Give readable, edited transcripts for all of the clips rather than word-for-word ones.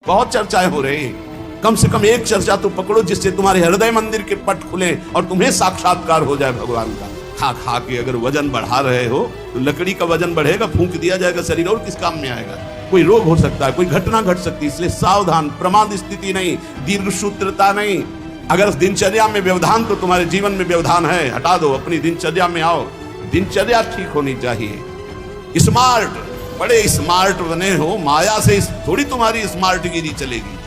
बहुत चर्चाएं हो रही हैं। कम से कम एक चर्चा तो पकड़ो जिससे तुम्हारे हृदय मंदिर के पट खुले और तुम्हें साक्षात्कार हो जाए भगवान का। खा खा के अगर वजन बढ़ा रहे हो तो लकड़ी का वजन बढ़ेगा, फूंक दिया जाएगा शरीर, और किस काम में आएगा। कोई रोग हो सकता है, कोई घटना घट सकती है, इसलिए सावधान। प्रमाद स्थिति नहीं, दीर्घ सूत्रता नहीं। अगर दिनचर्या में व्यवधान तो तुम्हारे जीवन में व्यवधान है, हटा दो, अपनी दिनचर्या में आओ। दिनचर्या ठीक होनी चाहिए। स्मार्ट, बड़े स्मार्ट बने हो, माया से थोड़ी तुम्हारी स्मार्टगिरी चलेगी।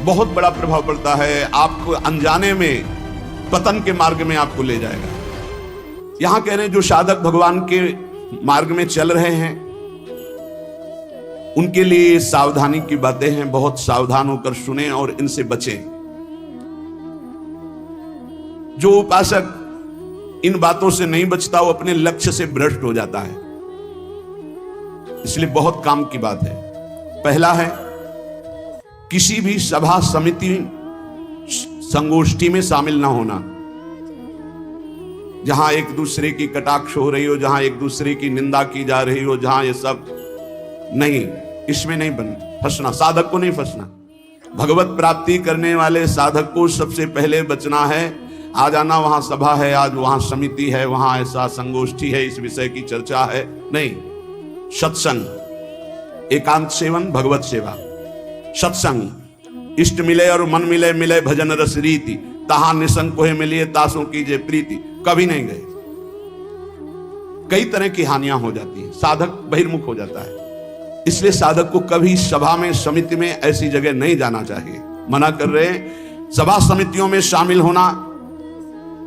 बहुत बड़ा प्रभाव पड़ता है, आपको अनजाने में पतन के मार्ग में आपको ले जाएगा। यहां कह रहे हैं जो साधक भगवान के मार्ग में चल रहे हैं उनके लिए सावधानी की बातें हैं। बहुत सावधान होकर सुने और इनसे बचें। जो उपासक इन बातों से नहीं बचता वो अपने लक्ष्य से भ्रष्ट हो जाता है। इसलिए बहुत काम की बात है। पहला है किसी भी सभा समिति संगोष्ठी में शामिल ना होना, जहां एक दूसरे की कटाक्ष हो रही हो, जहां एक दूसरे की निंदा की जा रही हो, जहां ये सब नहीं, इसमें नहीं फंसना। साधक को नहीं फंसना। भगवत प्राप्ति करने वाले साधक को सबसे पहले बचना है। आज आना वहां सभा है, आज वहां समिति है, वहां ऐसा संगोष्ठी है, इस विषय की चर्चा है, नहीं। सत्संग, एकांत सेवन, भगवत सेवा, सत्संग। इष्ट मिले और मन मिले, मिले भजन रस रीति, तहां निसंग कोहे मिलिए, तासों कीजिए प्रीति। कभी नहीं गए। कई तरह की हानियां हो जाती हैं, साधक बहिर्मुख हो जाता है। इसलिए साधक को कभी सभा में, समिति में, ऐसी जगह नहीं जाना चाहिए। मना कर रहे हैं। सभा समितियों में शामिल होना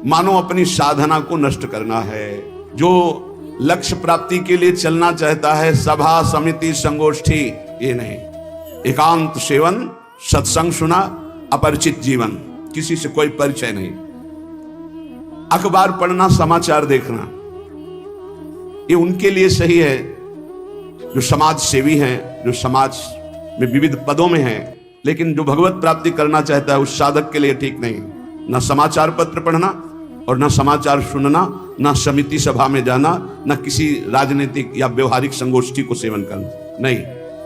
मानो अपनी साधना को नष्ट करना है। जो लक्ष्य प्राप्ति के लिए चलना चाहता है, सभा समिति संगोष्ठी, ये नहीं। एकांत सेवन, सत्संग सुना, अपरिचित जीवन, किसी से कोई परिचय नहीं। अखबार पढ़ना, समाचार देखना, ये उनके लिए सही है जो समाज सेवी हैं, जो समाज में विविध पदों में हैं। लेकिन जो भगवत प्राप्ति करना चाहता है उस साधक के लिए ठीक नहीं। ना समाचार पत्र पढ़ना और ना समाचार सुनना, ना समिति सभा में जाना, ना किसी राजनीतिक या व्यवहारिक संगोष्ठी को सेवन करना, नहीं।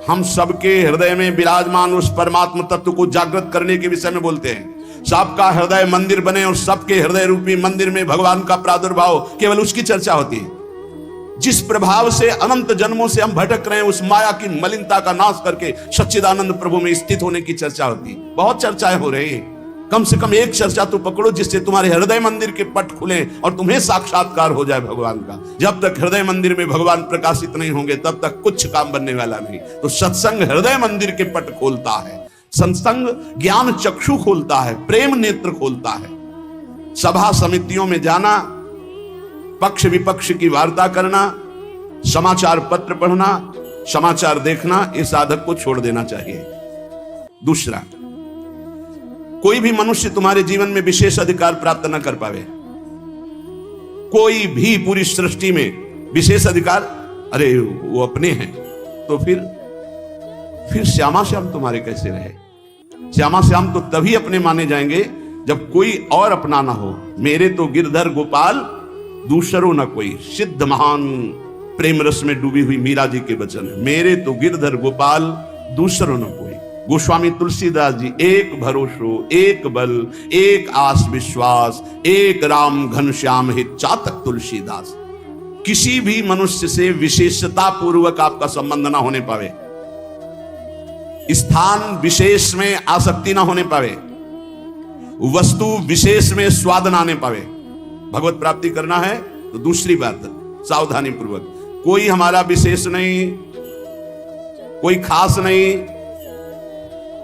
हम सबके हृदय में विराजमान उस परमात्मा तत्व को जागृत करने के विषय में बोलते हैं। सबका हृदय मंदिर बने और सबके हृदय रूपी मंदिर में भगवान का प्रादुर्भाव, केवल उसकी चर्चा होती है। जिस प्रभाव से अनंत जन्मों से हम भटक रहे हैं, उस माया की मलिनता का नाश करके सच्चिदानंद प्रभु में स्थित होने की चर्चा होती है। बहुत चर्चाएं हो रही हैं। कम से कम एक चर्चा तो पकड़ो जिससे तुम्हारे हृदय मंदिर के पट खुले और तुम्हें साक्षात्कार हो जाए भगवान का। जब तक हृदय मंदिर में भगवान प्रकाशित नहीं होंगे तब तक कुछ काम बनने वाला नहीं। तो सत्संग हृदय मंदिर के पट खोलता है, सत्संग ज्ञान चक्षु खोलता है, प्रेम नेत्र खोलता है। सभा समितियों में जाना, पक्ष विपक्ष की वार्ता करना, समाचार पत्र पढ़ना, समाचार देखना, इस साधक को छोड़ देना चाहिए। दूसरा, कोई भी मनुष्य तुम्हारे जीवन में विशेष अधिकार प्राप्त न कर पावे। कोई भी पूरी सृष्टि में विशेष अधिकार, अरे वो अपने हैं, तो फिर श्यामा श्याम तुम्हारे कैसे रहे? श्यामा श्याम तो तभी अपने माने जाएंगे जब कोई और अपना ना हो। मेरे तो गिरधर गोपाल दूसरो न कोई, सिद्ध महान प्रेम रस में डूबी हुई मीरा जी के वचन। मेरे तो गिरधर गोपाल दूसरो न कोई। गोस्वामी तुलसीदास जी, एक भरोसो, एक बल, एक आस विश्वास, एक राम घनश्याम हित चातक तुलसीदास। किसी भी मनुष्य से विशेषता पूर्वक आपका संबंध ना होने पावे, स्थान विशेष में आसक्ति ना होने पावे, वस्तु विशेष में स्वाद ना आने पावे। भगवत प्राप्ति करना है तो दूसरी बात, सावधानी पूर्वक। कोई हमारा विशेष नहीं, कोई खास नहीं,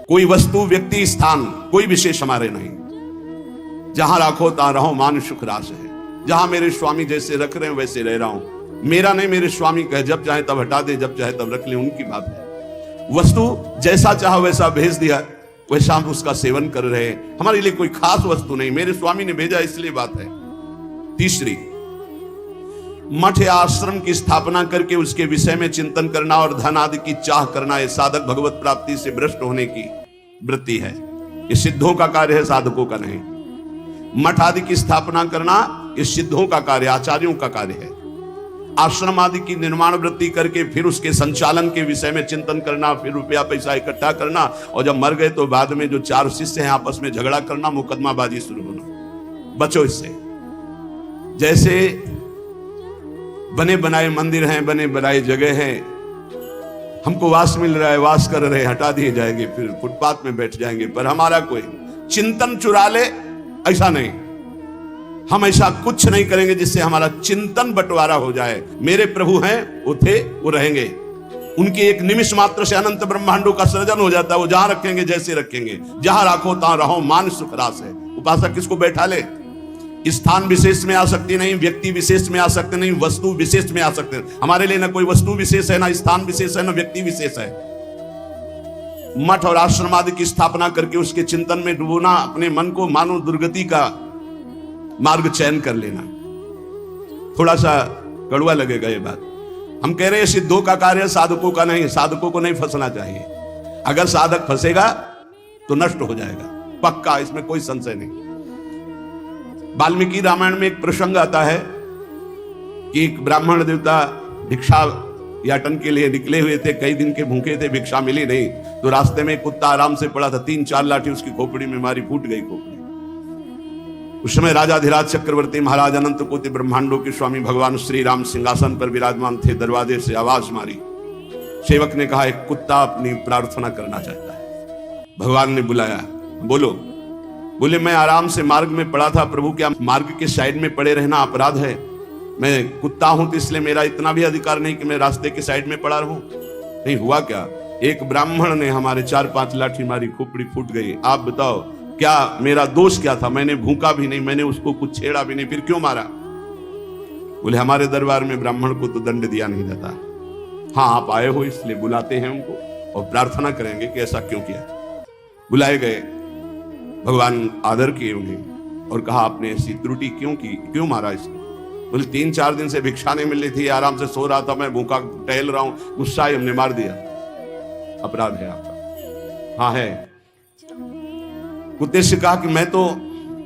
कोई वस्तु व्यक्ति स्थान कोई विशेष हमारे नहीं। जहां राखो तहां रहो, मान सुख रास है। जहां मेरे स्वामी जैसे रख रहे हैं वैसे रह रहा हूं। मेरा नहीं, मेरे स्वामी कहे जब चाहे तब हटा दे, जब चाहे तब रख ले, उनकी बात है। वस्तु जैसा चाहा वैसा भेज दिया, वैसा हम उसका सेवन कर रहे हैं। हमारे लिए कोई खास वस्तु नहीं, मेरे स्वामी ने भेजा इसलिए बात है। तीसरी, मठ या आश्रम की स्थापना करके उसके विषय में चिंतन करना और धन आदि की चाह करना, यह साधक भगवत प्राप्ति से भ्रष्ट होने की वृत्ति है। ये सिद्धों का कार्य है, साधकों का नहीं। मठ आदि की स्थापना करना ये सिद्धों का कार्य, आचार्यों का कार्य है। आश्रम आदि की निर्माण वृत्ति करके फिर उसके संचालन के विषय में चिंतन करना, फिर रुपया पैसा इकट्ठा करना, और जब मर गए तो बाद में जो 4 शिष्य हैं आपस में झगड़ा करना, मुकदमाबाजी शुरू होना। बचो इससे। जैसे बने बनाए मंदिर हैं, बने बनाए जगह हैं, हमको वास मिल रहा है, वास कर रहे, हटा दिए जाएंगे, फिर फुटपाथ में बैठ जाएंगे, पर हमारा कोई चिंतन चुरा ले, ऐसा नहीं। हम ऐसा कुछ नहीं करेंगे जिससे हमारा चिंतन बंटवारा हो जाए। मेरे प्रभु हैं, वो थे, वो रहेंगे। उनके एक निमिष मात्र से अनंत ब्रह्मांडों का सृजन हो जाता है। वो जहां रखेंगे जैसे रखेंगे, जहां राखो तहां रहो, मान सुख रास है। उपासक किसको बैठा ले? स्थान विशेष में आ सकती नहीं, व्यक्ति विशेष में आ सकते नहीं, वस्तु विशेष में आ सकते नहीं। हमारे लिए ना कोई वस्तु विशेष है, ना स्थान विशेष है, ना व्यक्ति विशेष है। मठ और आश्रम आदि की स्थापना करके उसके चिंतन में डूबना, अपने मन को मानो दुर्गति का मार्ग चयन कर लेना। थोड़ा सा कड़वा लगेगा ये बात। हम कह रहे हैं सिद्धों का कार्य, साधकों का नहीं। साधकों को नहीं फंसना चाहिए। अगर साधक फंसेगा तो नष्ट हो जाएगा, पक्का, इसमें कोई संशय नहीं। वाल्मीकि रामायण में एक प्रसंग आता है कि एक ब्राह्मण देवता भिक्षा याटन के लिए निकले हुए थे, कई दिन के भूखे थे, भिक्षा मिली नहीं, तो रास्ते में कुत्ता आराम से पड़ा था, 3-4 लाठी उसकी खोपड़ी में मारी, फूट गई खोपड़ी। उस समय राजाधिराज चक्रवर्ती महाराज अनंत कोटि ब्रह्मांडों के स्वामी भगवान श्री राम सिंहासन पर विराजमान थे। दरवाजे से आवाज मारी, सेवक ने कहा एक कुत्ता अपनी प्रार्थना करना चाहता है। भगवान ने बुलाया, बोलो। बोले मैं आराम से मार्ग में पड़ा था प्रभु, क्या मार्ग के साइड में पड़े रहना अपराध है? मैं कुत्ता हूं तो इसलिए मेरा इतना भी अधिकार नहीं कि मैं रास्ते के साइड में पड़ा रहूं। नहीं हुआ क्या? एक ब्राह्मण ने हमारे 4-5 लाठी मारी, खोपड़ी फूट गई। आप बताओ क्या मेरा दोष क्या था? मैंने भूखा भी नहीं, मैंने उसको कुछ छेड़ा भी नहीं, फिर क्यों मारा? बोले हमारे दरबार में ब्राह्मण को तो दंड दिया नहीं जाता। हाँ आप आए हो इसलिए बुलाते हैं उनको और प्रार्थना करेंगे कि ऐसा क्यों किया। बुलाए गए, भगवान आदर किए उन्हें और कहा आपने ऐसी त्रुटि क्यों की, क्यों मारा इसको? बोले 3-4 दिन से भिक्षा नहीं मिल रही थी, आराम से सो रहा था, मैं भूखा टहल रहा हूं, गुस्सा ही हमने मार दिया। अपराध है आपका। हाँ है। कुत्ते से कहा कि मैं तो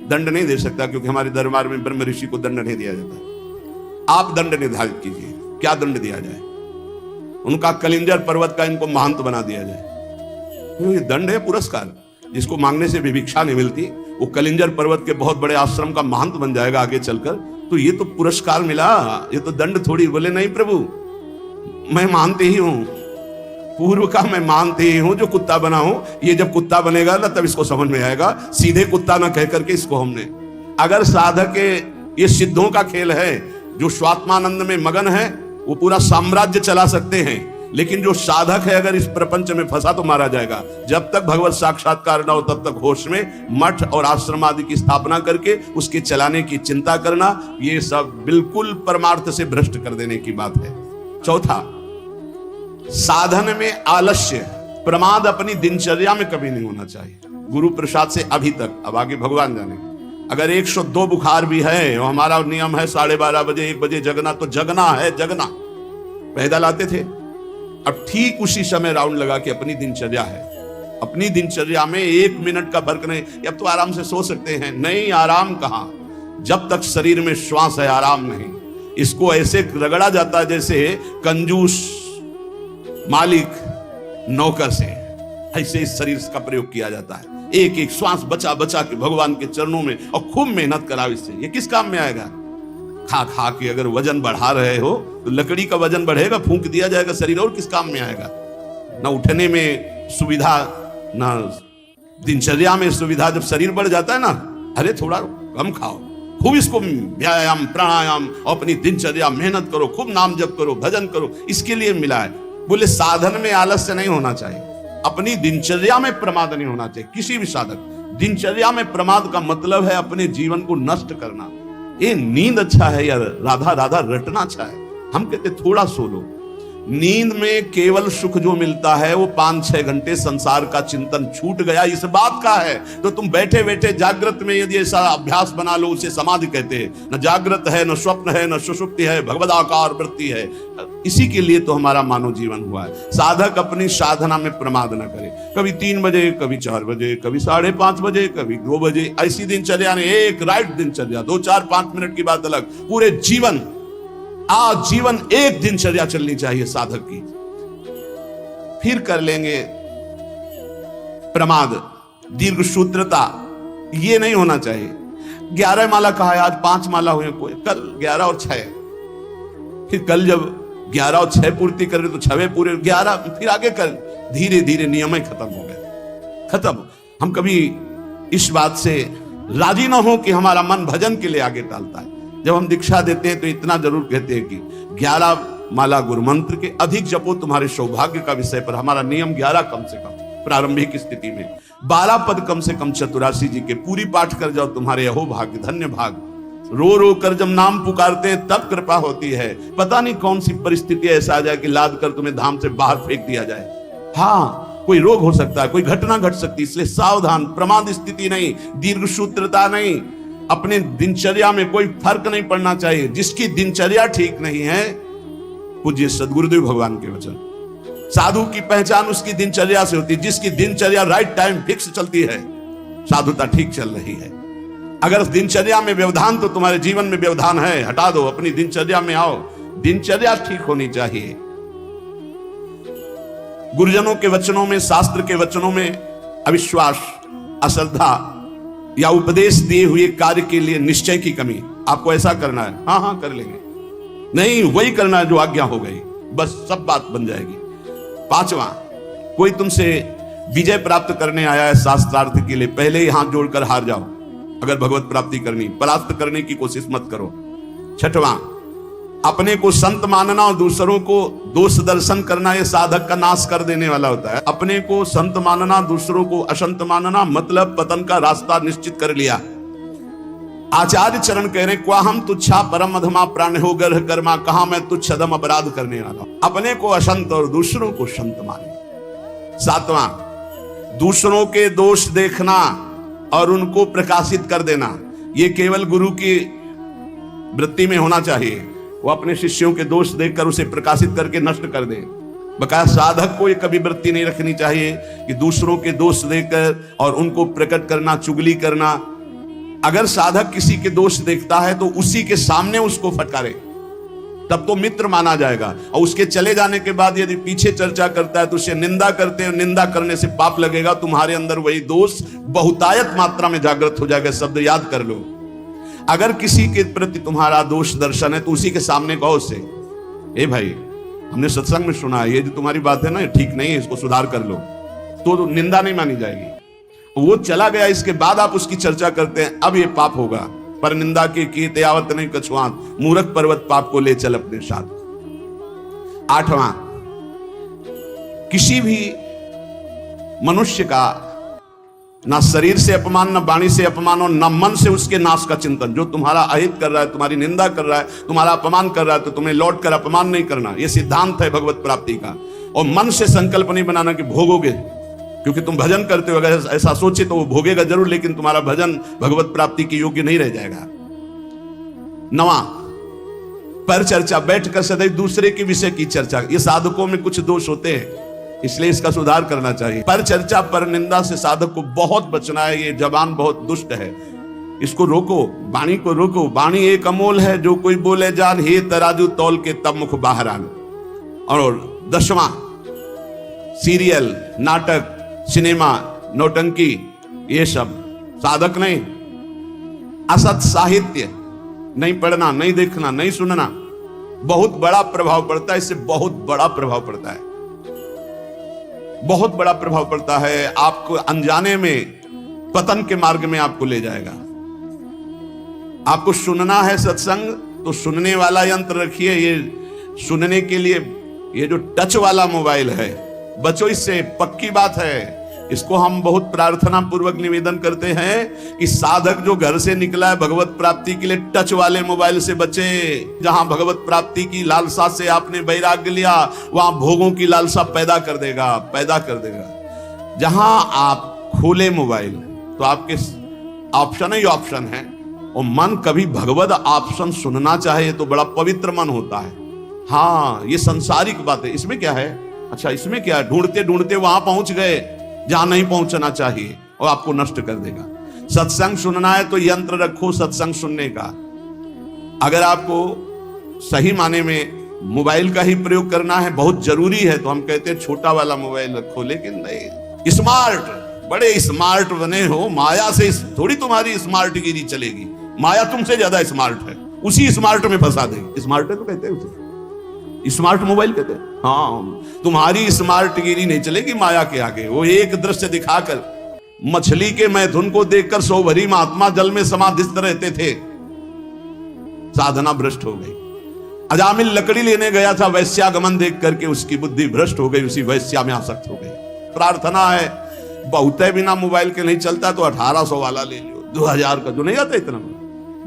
दंड नहीं दे सकता क्योंकि हमारे दरबार में ब्रह्म ऋषि को दंड नहीं दिया जाता। आप दंड निर्धारित कीजिए, क्या दंड दिया जाए? उनका कलिंजर पर्वत का इनको महंत बना दिया जाए। ये दंड है, पुरस्कार। जिसको मांगने से भी भिक्षा नहीं मिलती, वो कलिंजर पर्वत के बहुत बड़े आश्रम का महंत बन जाएगा आगे चलकर, तो ये तो पुरस्कार मिला, ये तो दंड थोड़ी। बोले नहीं प्रभु, मैं मानते ही हूं, पूर्व का मैं मानते ही हूं, जो कुत्ता बना हूं, ये जब कुत्ता बनेगा ना तब इसको समझ में आएगा। सीधे कुत्ता ना कह करके इसको हमने, अगर साधक के ये सिद्धों का खेल है, जो स्वात्मानंद में मगन है वो पूरा साम्राज्य चला सकते हैं, लेकिन जो साधक है अगर इस प्रपंच में फंसा तो मारा जाएगा। जब तक भगवत साक्षात्कार न हो तब तक होश में मठ और आश्रम आदि की स्थापना करके उसके चलाने की चिंता करना, ये सब बिल्कुल परमार्थ से भ्रष्ट कर देने की बात है। चौथा, साधन में आलस्य, प्रमाद अपनी दिनचर्या में कभी नहीं होना चाहिए। गुरु प्रसाद से अभी तक, अब आगे भगवान जाने, अगर 102 बुखार भी है और हमारा नियम है 12:30 बजे 1 बजे जगना, तो जगना है, जगना। पैदल आते थे, अब ठीक उसी समय राउंड लगा के अपनी दिनचर्या है, अपनी दिनचर्या में 1 मिनट का फर्क नहीं। अब तो आराम से सो सकते हैं, नहीं, आराम कहां? जब तक शरीर में श्वास है आराम नहीं। इसको ऐसे रगड़ा जाता है जैसे कंजूस मालिक नौकर से, ऐसे इस शरीर का प्रयोग किया जाता है। एक एक श्वास बचा बचा के भगवान के चरणों में, और खूब मेहनत कराओ इससे। ये किस काम में आएगा? खा खा के अगर वजन बढ़ा रहे हो तो लकड़ी का वजन बढ़ेगा, फूंक दिया जाएगा शरीर, और किस काम में आएगा? ना उठने में सुविधा, ना दिनचर्या में सुविधा। जब शरीर बढ़ जाता है ना, अरे थोड़ा कम खाओ, खूब इसको व्यायाम प्राणायाम और अपनी दिनचर्या मेहनत करो, खूब नाम जप करो, भजन करो, इसके लिए मिला है। बोले साधन में आलस्य नहीं होना चाहिए, अपनी दिनचर्या में प्रमाद नहीं होना चाहिए। किसी भी साधक, दिनचर्या में प्रमाद का मतलब है अपने जीवन को नष्ट करना। ये नींद अच्छा है या राधा राधा रटना अच्छा है? हम कहते थोड़ा सो लो। नींद में केवल सुख जो मिलता है वो 5-6 घंटे संसार का चिंतन छूट गया, इस बात का है। तो तुम बैठे बैठे जागृत में यदि ऐसा अभ्यास बना लो, उसे समाधि कहते हैं। न जागृत है, न स्वप्न है, न सुषुप्ति है, भगवदाकार वृत्ति है। इसी के लिए तो हमारा मानव जीवन हुआ है। साधक अपनी साधना में प्रमाद न करे। कभी 3 बजे, कभी 4 बजे, कभी 5:30 बजे, कभी 2 बजे, ऐसी दिनचर्या ने, एक राइट दिनचर्या, 2, 4, 5 मिनट की बात अलग, पूरे जीवन आजीवन एक दिनचर्या चलनी चाहिए साधक की। फिर कर लेंगे प्रमाद, दीर्घ सूत्रता, ये नहीं होना चाहिए। 11 माला कहा है, आज 5 माला हुए, कोई कल 11 और 6, फिर कल जब 11 और 6 पूर्ति कर रहे तो 6वें पूरे, 11 फिर आगे कर, धीरे धीरे नियम ही खत्म हो गए, खत्म। हम कभी इस बात से राजी ना हो कि हमारा मन भजन के लिए आगे टालता है। जब हम दीक्षा देते हैं तो इतना जरूर कहते हैं कि 11 माला गुरु मंत्र के अधिक जपो तुम्हारे सौभाग्य का विषय पर। हमारा नियम 11 कम से कम प्रारंभिक स्थिति में, 12 पद कम से कम चतुरासी जी के पूरी पाठ कर जाओ, तुम्हारे अहो भाग्य धन्य भाग। रो रो कर जब नाम पुकारते हैं तब कृपा होती है। पता नहीं कौन सी परिस्थिति ऐसा आ जाए कि लाद कर तुम्हें धाम से बाहर फेंक दिया जाए। हाँ, कोई रोग हो सकता है, कोई घटना घट सकती है, इसलिए सावधान। प्रमाद स्थिति नहीं, दीर्घ सूत्रता नहीं, अपने दिनचर्या में कोई फर्क नहीं पड़ना चाहिए। जिसकी दिनचर्या ठीक नहीं है, पूज्य सदगुरुदेव भगवान के वचन, साधु की पहचान उसकी दिनचर्या से होती है। जिसकी दिनचर्या राइट टाइम फिक्स चलती है, साधुता ठीक चल रही है। अगर दिनचर्या में व्यवधान, तो तुम्हारे जीवन में व्यवधान है, हटा दो, अपनी दिनचर्या में आओ। दिनचर्या ठीक होनी चाहिए। गुरुजनों के वचनों में, शास्त्र के वचनों में अविश्वास, अश्रद्धा या उपदेश दिए हुए कार्य के लिए निश्चय की कमी। आपको ऐसा करना है, हाँ हाँ कर लेंगे, नहीं वही करना है जो आज्ञा हो गई, बस सब बात बन जाएगी। 5वां, कोई तुमसे विजय प्राप्त करने आया है शास्त्रार्थ के लिए, पहले ही हाथ जोड़कर हार जाओ। अगर भगवत प्राप्ति करनी, परास्त करने की कोशिश मत करो। 6वां, अपने को संत मानना और दूसरों को दोष दर्शन करना, यह साधक का नाश कर देने वाला होता है। अपने को संत मानना, दूसरों को असंत मानना, मतलब पतन का रास्ता निश्चित कर लिया। आचार्य चरण कह रहे, क्वा हम तुच्छा परम अधमा प्राण हो गर्ह कर्मा, कहा मैं तुच्छ अधम अपराध करने वाला हूं। अपने को असंत और दूसरों को संत माने। 7वां, दूसरों के दोष देखना और उनको प्रकाशित कर देना, यह केवल गुरु की वृत्ति में होना चाहिए। वो अपने शिष्यों के दोष देखकर उसे प्रकाशित करके नष्ट कर दे। बकाया साधक को ये कभी वृत्ति नहीं रखनी चाहिए कि दूसरों के दोष देखकर और उनको प्रकट करना, चुगली करना। अगर साधक किसी के दोष देखता है तो उसी के सामने उसको फटकारे, तब तो मित्र माना जाएगा। और उसके चले जाने के बाद यदि पीछे चर्चा करता है तो उसे निंदा करते हैं, निंदा करने से पाप लगेगा। तुम्हारे अंदर वही दोष बहुतायत मात्रा में जागृत हो जाएगा। शब्द याद कर लो। अगर किसी के प्रति तुम्हारा दोष दर्शन है तो उसी के सामने कहो उससे, ए भाई, हमने सत्संग में सुना है, ये जो तुम्हारी बात है ना, ठीक नहीं है, इसको सुधार कर लो, तो निंदा नहीं मानी जाएगी। वो चला गया, इसके बाद आप उसकी चर्चा करते हैं, अब ये पाप होगा। पर निंदा की त्यावत नहीं कछुआत, मूर्ख पर्वत पाप को ले चल अपने साथ। 8वां, किसी भी मनुष्य का ना शरीर से अपमान, ना वाणी से अपमान और ना मन से उसके नाश का चिंतन। जो तुम्हारा अहित कर रहा है, तुम्हारी निंदा कर रहा है, तुम्हारा अपमान कर रहा है, तो तुम्हें लौट कर अपमान नहीं करना। यह सिद्धांत है भगवत प्राप्ति का। और मन से संकल्प नहीं बनाना कि भोगोगे, क्योंकि तुम भजन करते हो। अगर ऐसा सोचे तो वो भोगेगा जरूर, लेकिन तुम्हारा भजन भगवत प्राप्ति के योग्य नहीं रह जाएगा। 9वां, पर चर्चा, बैठकर सदैव दूसरे के विषय की चर्चा। ये साधकों में कुछ दोष होते हैं, इसलिए इसका सुधार करना चाहिए। पर चर्चा, पर निंदा से साधक को बहुत बचना है। ये जबान बहुत दुष्ट है, इसको रोको, वाणी को रोको। वाणी एक अमोल है, जो कोई बोले जान, हे तराजू तौल के तब मुख बाहर आन। और 10वां, सीरियल, नाटक, सिनेमा, नौटंकी, ये सब साधक नहीं। असत साहित्य नहीं पढ़ना, नहीं देखना, नहीं सुनना, बहुत बड़ा प्रभाव पड़ता है। इससे बहुत बड़ा प्रभाव पड़ता है, बहुत बड़ा प्रभाव पड़ता है। आपको अनजाने में पतन के मार्ग में आपको ले जाएगा। आपको सुनना है सत्संग, तो सुनने वाला यंत्र रखिए। ये सुनने के लिए ये जो टच वाला मोबाइल है, बचो इससे, पक्की बात है। इसको हम बहुत प्रार्थना पूर्वक निवेदन करते हैं कि साधक जो घर से निकला है भगवत प्राप्ति के लिए, टच वाले मोबाइल से बचे। जहां भगवत प्राप्ति की लालसा से आपने वैराग्य लिया, वहां भोगों की लालसा पैदा कर देगा। जहां आप खोले मोबाइल तो आपके ऑप्शन ही ऑप्शन है। और मन कभी भगवत ऑप्शन सुनना चाहे तो बड़ा पवित्र मन होता है। हाँ, ये संसारिक बात है, इसमें क्या है, अच्छा इसमें क्या है, ढूंढते ढूंढते वहां पहुंच गए जहां नहीं पहुंचना चाहिए, और आपको नष्ट कर देगा। सत्संग सुनना है तो यंत्र रखो सत्संग सुनने का। अगर आपको सही माने में मोबाइल का ही प्रयोग करना है, बहुत जरूरी है, तो हम कहते हैं छोटा वाला मोबाइल रखो। लेकिन नहीं, स्मार्ट, बड़े स्मार्ट बने हो, माया से थोड़ी तुम्हारी स्मार्ट गिरी चलेगी। माया तुमसे ज्यादा स्मार्ट है, उसी स्मार्ट में फंसा देगी। स्मार्ट है तो कहते हैं उसे, स्मार्ट मोबाइल कहते हैं। हाँ, तुम्हारी स्मार्ट गिरी नहीं चलेगी माया के आगे। वो एक दृश्य दिखाकर, मछली के मैथुन को देखकर सौभरी महात्मा जल में समाधिस्थ रहते थे, साधना भ्रष्ट हो गई। अजामिल लकड़ी लेने गया था, वैश्यागमन देख करके उसकी बुद्धि भ्रष्ट हो गई, उसी वैश्या में आसक्त हो गई। प्रार्थना है, बहुत है, बिना मोबाइल के नहीं चलता तो 1800 वाला ले लियो, 2000 का जो नहीं आता इतना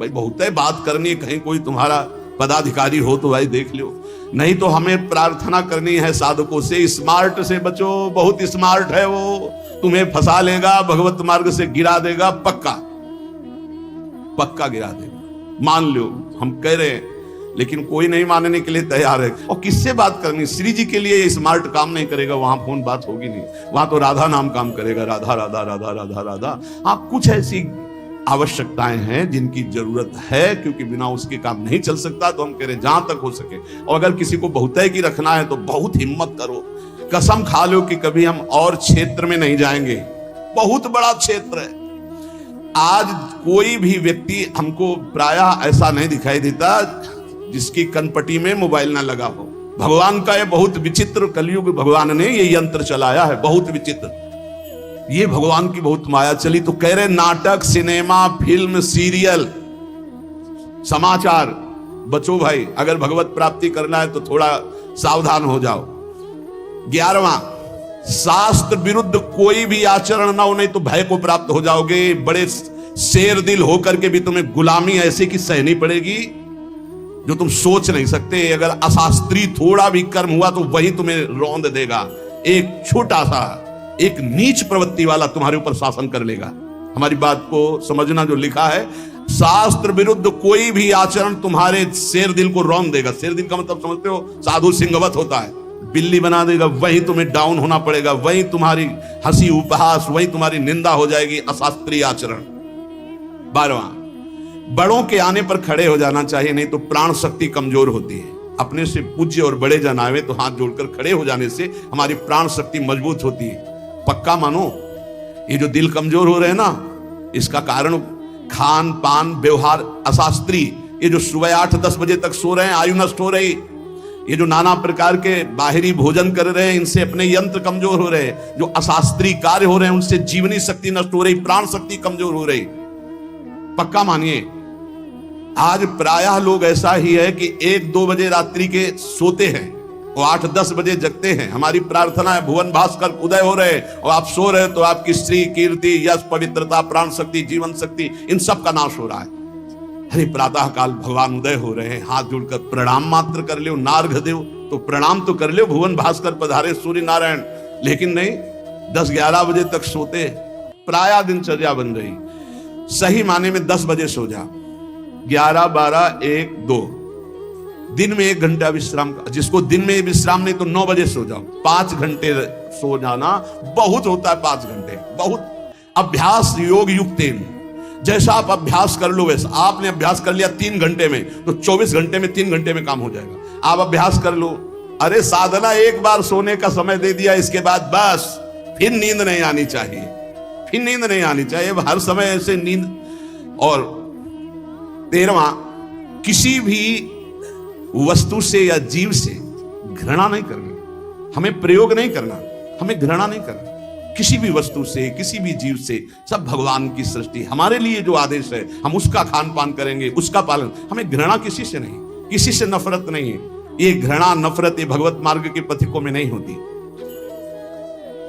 भाई, बहुत है, बात करनी है, कहीं कोई तुम्हारा पदाधिकारी हो तो भाई देख लियो। नहीं तो हमें प्रार्थना करनी है साधकों से, स्मार्ट से बचो, बहुत स्मार्ट है वो, तुम्हें फंसा लेगा, भगवत मार्ग से गिरा देगा, पक्का पक्का गिरा देगा, मान लो। हम कह रहे हैं, लेकिन कोई नहीं मानने के लिए तैयार है। और किससे बात करनी? श्री जी के लिए स्मार्ट काम नहीं करेगा, वहां फोन बात होगी नहीं, वहां तो राधा नाम काम करेगा, राधा राधा राधा राधा राधा। हाँ, कुछ ऐसी आवश्यकताएं हैं जिनकी जरूरत है, क्योंकि बिना उसके काम नहीं चल सकता। तो हम कह रहे हैं जहां तक हो सके, और अगर किसी को बहुतय की रखना है तो बहुत हिम्मत करो, कसम खा लो कि कभी हम और क्षेत्र में नहीं जाएंगे। बहुत बड़ा क्षेत्र है। आज कोई भी व्यक्ति हमको प्रायः ऐसा नहीं दिखाई देता जिसकी कनपटी में मोबाइल ना लगा हो। भगवान का ये बहुत विचित्र, कलयुग भगवान ने ये यंत्र चलाया है, बहुत विचित्र। ये भगवान की बहुत माया चली। तो कह रहे नाटक, सिनेमा, फिल्म, सीरियल, समाचार, बचो भाई। अगर भगवत प्राप्ति करना है तो थोड़ा सावधान हो जाओ। 11वां, शास्त्र विरुद्ध कोई भी आचरण ना हो, नहीं तो भय को प्राप्त हो जाओगे। बड़े शेर दिल होकर के भी तुम्हें गुलामी ऐसे की सहनी पड़ेगी जो तुम सोच नहीं सकते। अगर अशास्त्रीय थोड़ा भी कर्म हुआ तो वही तुम्हें रौंद देगा। एक छोटा सा, एक नीच प्रवृत्ति वाला तुम्हारे ऊपर शासन कर लेगा। हमारी बात को समझना, जो लिखा है, शास्त्र विरुद्ध कोई भी आचरण तुम्हारे शेर दिल को रौंद देगा। शेर दिल का मतलब समझते हो? साधु सिंहवत होता है, बिल्ली बना देगा। वही तुम्हें डाउन होना पड़ेगा, वही तुम्हारी हंसी उपहास, वही तुम्हारी निंदा हो जाएगी, अशास्त्रीय आचरण। 12वां, बड़ों के आने पर खड़े हो जाना चाहिए, नहीं तो प्राण शक्ति कमजोर होती है। अपने से पूज्य और बड़े जन आवे तो हाथ जोड़कर खड़े हो जाने से हमारी प्राण शक्ति मजबूत होती है। पक्का मानो, ये जो दिल कमजोर हो रहे हैं ना, इसका कारण खान पान व्यवहार अशास्त्रीय, ये जो सुबह 8-10 बजे तक सो रहे हैं, आयु नष्ट हो रही, ये जो नाना प्रकार के बाहरी भोजन कर रहे हैं, इनसे अपने यंत्र कमजोर हो रहे हैं। जो अशास्त्रीय कार्य हो रहे हैं, उनसे जीवनी शक्ति नष्ट हो रही, प्राण शक्ति कमजोर हो रही। पक्का मानिए, आज प्रायः लोग ऐसा ही है कि 1-2 बजे रात्रि के सोते हैं और 8-10 बजे जगते हैं। हमारी प्रार्थना है भुवन भास्कर उदय हो रहे और आप सो रहे, तो आपकी श्री, कीर्ति, यश, पवित्रता, प्राण शक्ति, जीवन शक्ति, इन सब का नाश हो रहा है। अरे प्रातः काल भगवान उदय हो रहे हैं, हाथ जोड़कर प्रणाम मात्र कर लो, नार्घ देव तो प्रणाम तो कर लो, भुवन भास्कर पधारे सूर्य नारायण। लेकिन नहीं, 10-11 बजे तक सोते, प्रायः दिनचर्या बन रही। सही माने में 10 बजे सो जा, 11, 12, 1, 2, दिन में 1 घंटा विश्राम। जिसको दिन में विश्राम नहीं तो 9 बजे सो जाओ। 5 घंटे सो जाना बहुत होता है, 5 घंटे बहुत। अभ्यास योग युक्तेन, जैसा आप अभ्यास कर लो वैसा। आपने अभ्यास कर लिया 3 घंटे में, तो 24 घंटे में 3 घंटे में काम हो जाएगा। आप अभ्यास कर लो। अरे साधना एक बार सोने का समय दे दिया, इसके बाद बस फिर नींद नहीं आनी चाहिए, फिर नींद नहीं आनी चाहिए हर समय ऐसे नींद। और 13वां, किसी भी वस्तु से या जीव से घृणा नहीं करनी। हमें प्रयोग नहीं करना, हमें घृणा नहीं करना किसी भी वस्तु से, किसी भी जीव से। सब भगवान की सृष्टि, हमारे लिए जो आदेश है हम उसका खान पान करेंगे, उसका पालन। हमें घृणा किसी से नहीं, किसी से नफरत नहीं है। ये घृणा नफरत ये भगवत मार्ग के पथिकों में नहीं होती।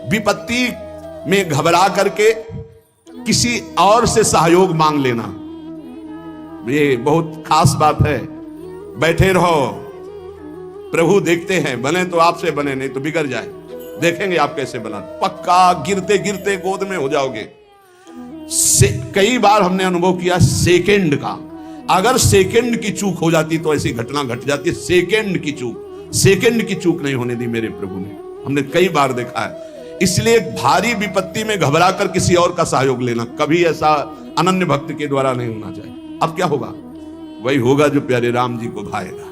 विपत्ति में घबरा करके किसी और से सहयोग मांग लेना, ये बहुत खास बात है। बैठे रहो, प्रभु देखते हैं, बने तो आपसे बने, नहीं तो बिगड़ जाए, देखेंगे आप कैसे बना। पक्का गिरते गिरते गोद में हो जाओगे। कई बार हमने अनुभव किया सेकंड का, अगर सेकंड की चूक हो जाती तो ऐसी घटना घट जाती है। सेकंड की चूक नहीं होने दी मेरे प्रभु ने, हमने कई बार देखा है। इसलिए भारी विपत्ति में घबरा कर किसी और का सहयोग लेना कभी ऐसा अनन्य भक्त के द्वारा नहीं होना चाहिए। अब क्या होगा? वही होगा जो प्यारे राम जी को भाएगा।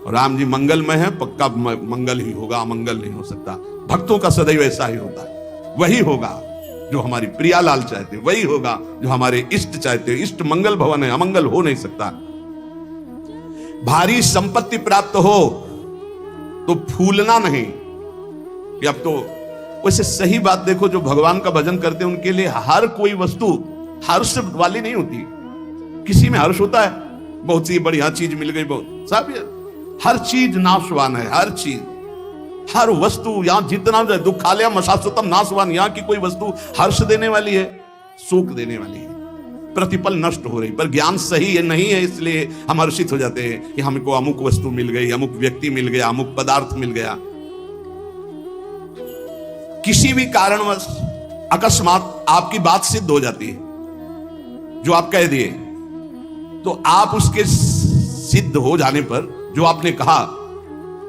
राम जी मंगलमय है, पक्का मंगल ही होगा, अमंगल नहीं हो सकता। भक्तों का सदैव ऐसा ही होता है, वही होगा जो हमारी प्रियालाल चाहते, वही होगा जो हमारे इष्ट चाहते। इष्ट मंगल भवन है, अमंगल हो नहीं सकता। भारी संपत्ति प्राप्त हो तो फूलना नहीं कि अब तो। वैसे सही बात देखो, जो भगवान का भजन करते हैं उनके लिए हर कोई वस्तु हर्ष वाली नहीं होती। किसी में हर्ष होता है, बहुत सी बढ़िया चीज मिल गई, बहुत सब, हर चीज नाशवान है, हर चीज, हर वस्तु। यहां जितना दुखालय मशाश्वतम नाशवान, यहां की कोई वस्तु हर्ष देने वाली है, सुख देने वाली है, प्रतिपल नष्ट हो रही। पर ज्ञान सही है नहीं है, इसलिए हम हर्षित हो जाते हैं कि हमको अमुक वस्तु मिल गई, अमुक व्यक्ति मिल गया, अमुक पदार्थ मिल गया। किसी भी कारणवश अकस्मात आपकी बात सिद्ध हो जाती है, जो आप कह दिए, तो आप उसके सिद्ध हो जाने पर जो आपने कहा,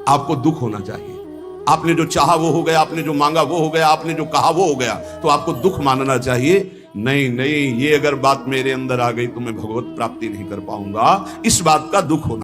आपको दुख होना चाहिए। आपने जो चाहा वो हो गया, आपने जो मांगा वो हो गया, आपने जो कहा वो हो गया, तो आपको दुख मानना चाहिए। नहीं नहीं, ये अगर बात मेरे अंदर आ गई तो मैं भगवत प्राप्ति नहीं कर पाऊंगा, इस बात का दुख होना